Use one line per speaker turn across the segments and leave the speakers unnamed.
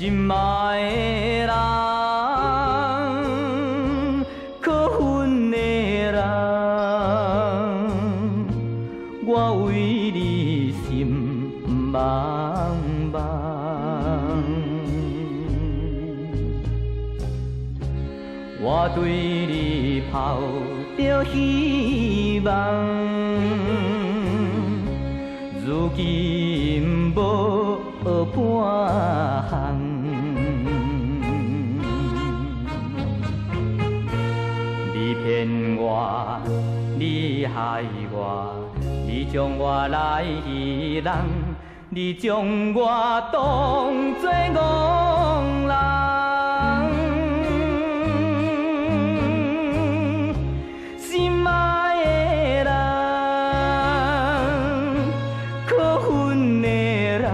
心爱的人，可恨的人，我为你心茫茫。我对你抱着希望，如今无半项。你骗我，你害我，你将我来戏人，你将我当作戆人。心爱的人，可恨的人，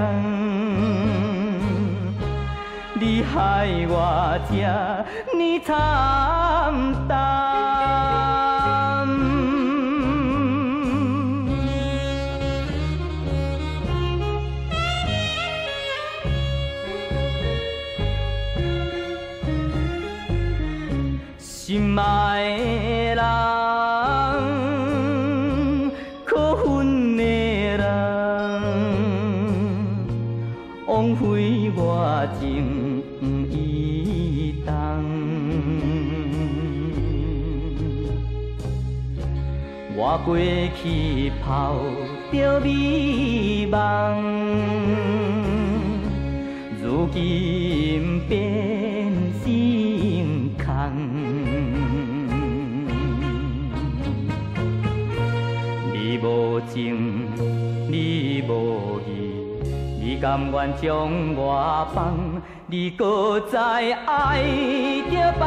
你害我这呢惨淡。心爱的人，可恨的人，枉费我情意重。我过去泡着美梦，如今变成空。你无情，你无义，你甘愿将我放？你搁再爱着别